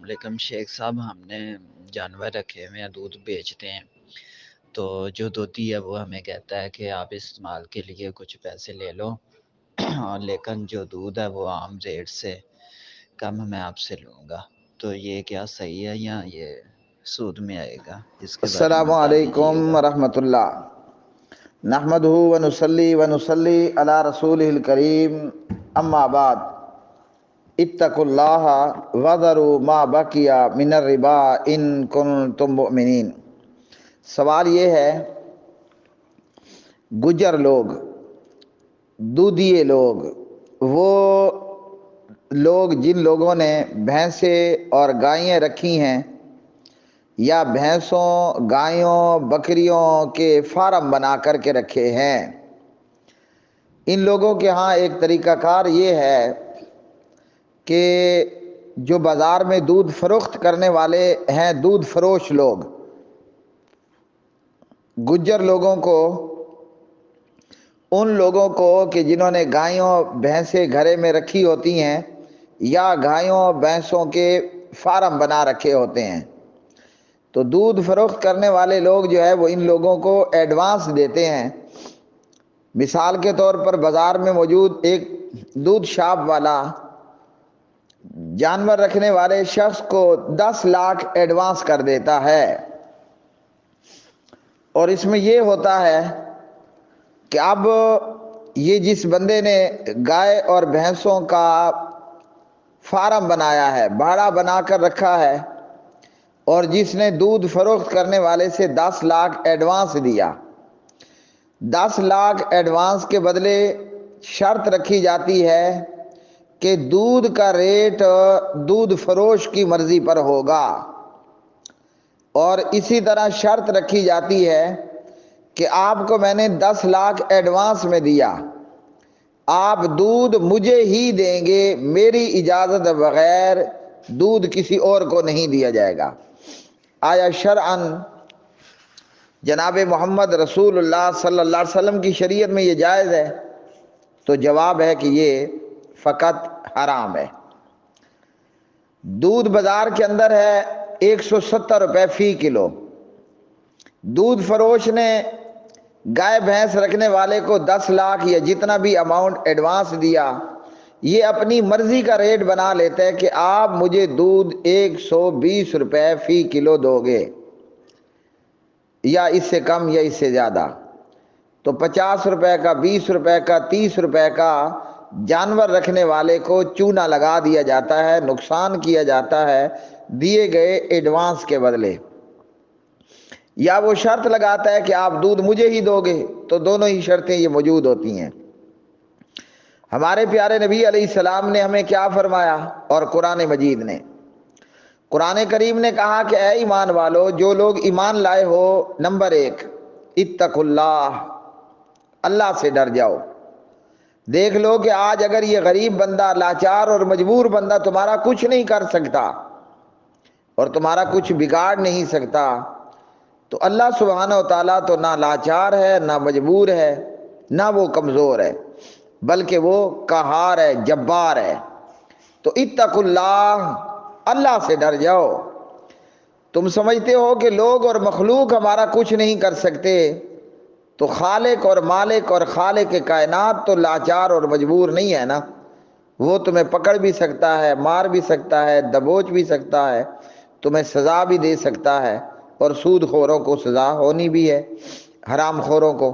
علیکم شیخ صاحب، ہم نے جانور رکھے ہوئے ہیں، دودھ بیچتے ہیں، تو جو دودھی ہے وہ ہمیں کہتا ہے کہ آپ استعمال کے لیے کچھ پیسے لے لو، لیکن جو دودھ ہے وہ عام ریٹ سے کم میں آپ سے لوں گا، تو یہ کیا صحیح ہے یا یہ سود میں آئے گا؟ اس کے بارے میں السلام بتا دیجیے علیکم گا۔ ورحمۃ اللہ۔ نحمدہ ونصلی علی رسولہ الکریم، اما بعد، اتقوا اللہ وذروا ما بقی من الربا ان کنتم مؤمنین۔ سوال یہ ہے، گجر لوگ، دودھیے لوگ، وہ لوگ جن لوگوں نے بھینسیں اور گائیں رکھی ہیں یا بھینسوں، گایوں، بکریوں کے فارم بنا کر کے رکھے ہیں، ان لوگوں کے ہاں ایک طریقہ کار یہ ہے کہ جو بازار میں دودھ فروخت کرنے والے ہیں، دودھ فروش لوگ، گجر لوگوں کو، ان لوگوں کو کہ جنہوں نے گایوں بھینسیں گھرے میں رکھی ہوتی ہیں یا گایوں بھینسوں کے فارم بنا رکھے ہوتے ہیں، تو دودھ فروخت کرنے والے لوگ جو ہے وہ ان لوگوں کو ایڈوانس دیتے ہیں۔ مثال کے طور پر بازار میں موجود ایک دودھ شاپ والا جانور رکھنے والے شخص کو 10 لاکھ ایڈوانس کر دیتا ہے، اور اس میں یہ ہوتا ہے کہ اب یہ جس بندے نے گائے اور بھینسوں کا فارم بنایا ہے، باڑا بنا کر رکھا ہے، اور جس نے دودھ فروخت کرنے والے سے 10 لاکھ ایڈوانس دیا، 10 لاکھ ایڈوانس کے بدلے شرط رکھی جاتی ہے کہ دودھ کا ریٹ دودھ فروش کی مرضی پر ہوگا، اور اسی طرح شرط رکھی جاتی ہے کہ آپ کو میں نے 10 لاکھ ایڈوانس میں دیا، آپ دودھ مجھے ہی دیں گے، میری اجازت بغیر دودھ کسی اور کو نہیں دیا جائے گا۔ آیا شرعاً جناب محمد رسول اللہ صلی اللہ علیہ وسلم کی شریعت میں یہ جائز ہے؟ تو جواب ہے کہ یہ فقط حرام ہے۔ دودھ بازار کے اندر ہے 170 روپے فی کلو، دودھ فروش نے گائے بھینس رکھنے والے کو 10 لاکھ یا جتنا بھی اماؤنٹ ایڈوانس دیا، یہ اپنی مرضی کا ریٹ بنا لیتا ہے کہ آپ مجھے دودھ 120 روپے فی کلو دو گے، یا اس سے کم یا اس سے زیادہ، تو 50 روپے کا، 20 روپے کا، 30 روپے کا جانور رکھنے والے کو چونا لگا دیا جاتا ہے، نقصان کیا جاتا ہے دیے گئے ایڈوانس کے بدلے۔ یا وہ شرط لگاتا ہے کہ آپ دودھ مجھے ہی دو گے، تو دونوں ہی شرطیں یہ موجود ہوتی ہیں۔ ہمارے پیارے نبی علیہ السلام نے ہمیں کیا فرمایا، اور قرآن مجید نے، قرآن کریم نے کہا کہ اے ایمان والو، جو لوگ ایمان لائے ہو، نمبر 1، اتقوا اللہ، اللہ سے ڈر جاؤ۔ دیکھ لو کہ آج اگر یہ غریب بندہ، لاچار اور مجبور بندہ تمہارا کچھ نہیں کر سکتا اور تمہارا کچھ بگاڑ نہیں سکتا، تو اللہ سبحانہ و تعالیٰ تو نہ لاچار ہے، نہ مجبور ہے، نہ وہ کمزور ہے، بلکہ وہ قہار ہے، جبار ہے۔ تو اتقوا اللہ، اللہ سے ڈر جاؤ۔ تم سمجھتے ہو کہ لوگ اور مخلوق ہمارا کچھ نہیں کر سکتے، تو خالق اور مالک اور خالق کائنات تو لاچار اور مجبور نہیں ہے نا، وہ تمہیں پکڑ بھی سکتا ہے، مار بھی سکتا ہے، دبوچ بھی سکتا ہے، تمہیں سزا بھی دے سکتا ہے، اور سود خوروں کو سزا ہونی بھی ہے، حرام خوروں کو۔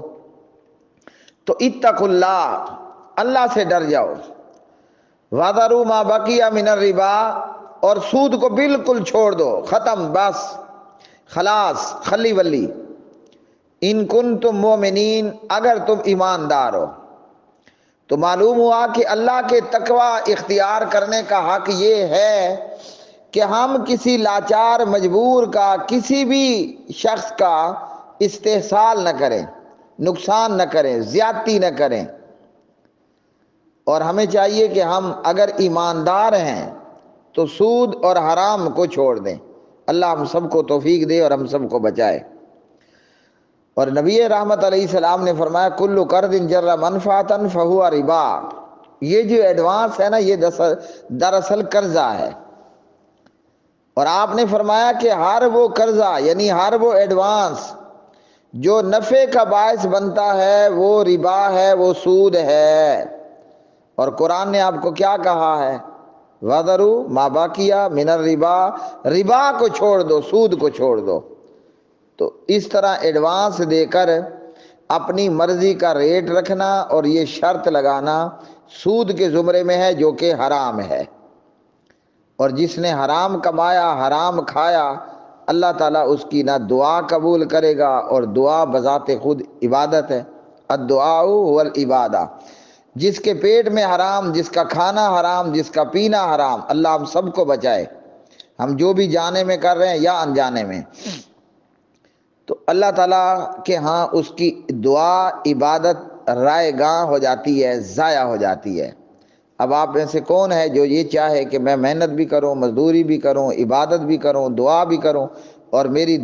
تو اتقوا اللہ، اللہ سے ڈر جاؤ۔ وَذَرُوا مَا بَقِيَ مِنَ الرِّبَا، اور سود کو بالکل چھوڑ دو، ختم، بس، خلاص، خلی ولی۔ ان کنتم مومنین، اگر تم ایماندار ہو۔ تو معلوم ہوا کہ اللہ کے تقوی اختیار کرنے کا حق یہ ہے کہ ہم کسی لاچار مجبور کا، کسی بھی شخص کا استحصال نہ کریں، نقصان نہ کریں، زیادتی نہ کریں، اور ہمیں چاہیے کہ ہم اگر ایماندار ہیں تو سود اور حرام کو چھوڑ دیں۔ اللہ ہم سب کو توفیق دے اور ہم سب کو بچائے۔ اور نبی رحمت علیہ السلام نے فرمایا کل قرض جر منفعتا فہو ربا، یہ جو ایڈوانس ہے نا، یہ دراصل قرضہ ہے، اور آپ نے فرمایا کہ ہر وہ قرضہ یعنی ہر وہ ایڈوانس جو نفع کا باعث بنتا ہے وہ ربا ہے، وہ سود ہے۔ اور قرآن نے آپ کو کیا کہا ہے؟ وَذَرُوا مَا بَقِیَ مِنَ الرِّبَا، ربا کو چھوڑ دو، سود کو چھوڑ دو۔ تو اس طرح ایڈوانس دے کر اپنی مرضی کا ریٹ رکھنا اور یہ شرط لگانا سود کے زمرے میں ہے، جو کہ حرام ہے۔ اور جس نے حرام کمایا، حرام کھایا، اللہ تعالیٰ اس کی نہ دعا قبول کرے گا، اور دعا بذات خود عبادت ہے۔ الدعاء هو العبادہ۔ جس کے پیٹ میں حرام، جس کا کھانا حرام، جس کا پینا حرام، اللہ ہم سب کو بچائے، ہم جو بھی جانے میں کر رہے ہیں یا انجانے میں، تو اللہ تعالیٰ کے ہاں اس کی دعا عبادت رائے گاں ہو جاتی ہے، ضائع ہو جاتی ہے۔ اب آپ میں سے کون ہے جو یہ چاہے کہ میں محنت بھی کروں، مزدوری بھی کروں، عبادت بھی کروں، دعا بھی کروں، اور میری دعا